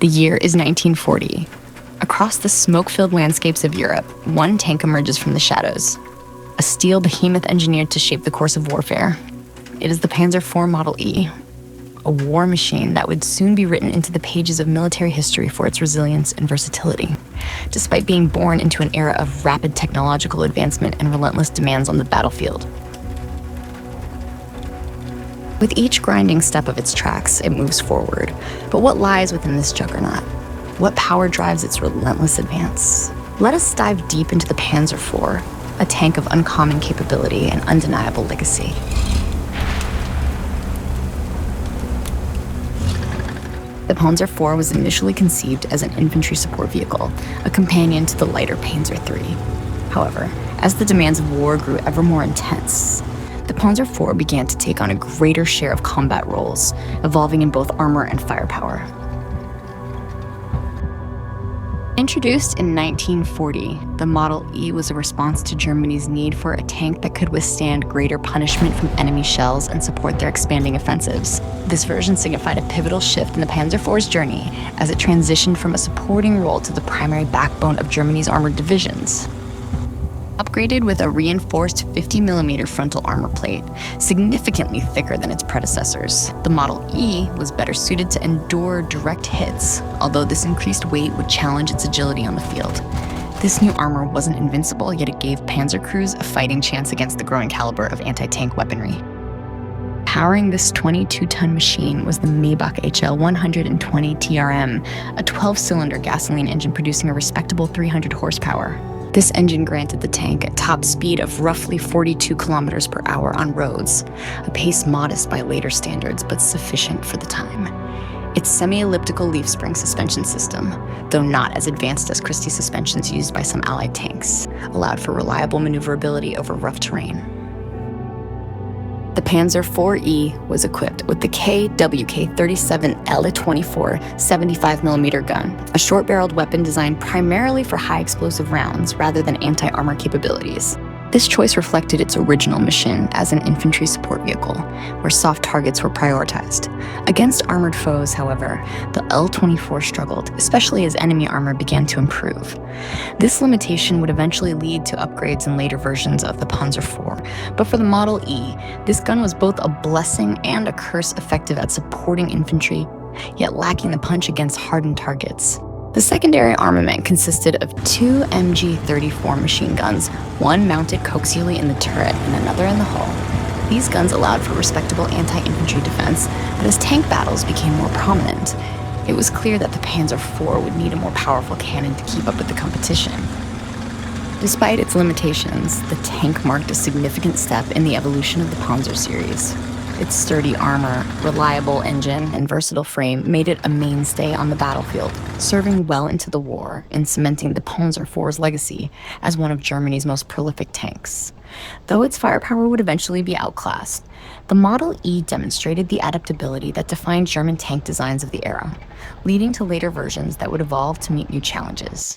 The year is 1940. Across the smoke-filled landscapes of Europe, one tank emerges from the shadows. A steel behemoth engineered to shape the course of warfare. It is the Panzer IV Model E, a war machine that would soon be written into the pages of military history for its resilience and versatility, despite being born into an era of rapid technological advancement and relentless demands on the battlefield. With each grinding step of its tracks, it moves forward. But what lies within this juggernaut? What power drives its relentless advance? Let us dive deep into the Panzer IV, a tank of uncommon capability and undeniable legacy. The Panzer IV was initially conceived as an infantry support vehicle, a companion to the lighter Panzer III. However, as the demands of war grew ever more intense, the Panzer IV began to take on a greater share of combat roles, evolving in both armor and firepower. Introduced in 1940, the Model E was a response to Germany's need for a tank that could withstand greater punishment from enemy shells and support their expanding offensives. This version signified a pivotal shift in the Panzer IV's journey as it transitioned from a supporting role to the primary backbone of Germany's armored divisions. Upgraded with a reinforced 50mm frontal armor plate, significantly thicker than its predecessors, the Model E was better suited to endure direct hits, although this increased weight would challenge its agility on the field. This new armor wasn't invincible, yet it gave panzer crews a fighting chance against the growing caliber of anti-tank weaponry. Powering this 22-ton machine was the Maybach HL 120 TRM, a 12-cylinder gasoline engine producing a respectable 300 horsepower. This engine granted the tank a top speed of roughly 42 kilometers per hour on roads, a pace modest by later standards but sufficient for the time. Its semi-elliptical leaf spring suspension system, though not as advanced as Christie suspensions used by some Allied tanks, allowed for reliable maneuverability over rough terrain. The Panzer IVe was equipped with the KWK-37L24 75mm gun, a short-barreled weapon designed primarily for high-explosive rounds rather than anti-armor capabilities. This choice reflected its original mission as an infantry support vehicle, where soft targets were prioritized. Against armored foes, however, the L24 struggled, especially as enemy armor began to improve. This limitation would eventually lead to upgrades in later versions of the Panzer IV, but for the Model E, this gun was both a blessing and a curse, effective at supporting infantry, yet lacking the punch against hardened targets. The secondary armament consisted of two MG-34 machine guns, one mounted coaxially in the turret and another in the hull. These guns allowed for respectable anti-infantry defense, but as tank battles became more prominent, it was clear that the Panzer IV would need a more powerful cannon to keep up with the competition. Despite its limitations, the tank marked a significant step in the evolution of the Panzer series. Its sturdy armor, reliable engine, and versatile frame made it a mainstay on the battlefield, serving well into the war and cementing the Panzer IV's legacy as one of Germany's most prolific tanks. Though its firepower would eventually be outclassed, the Model E demonstrated the adaptability that defined German tank designs of the era, leading to later versions that would evolve to meet new challenges.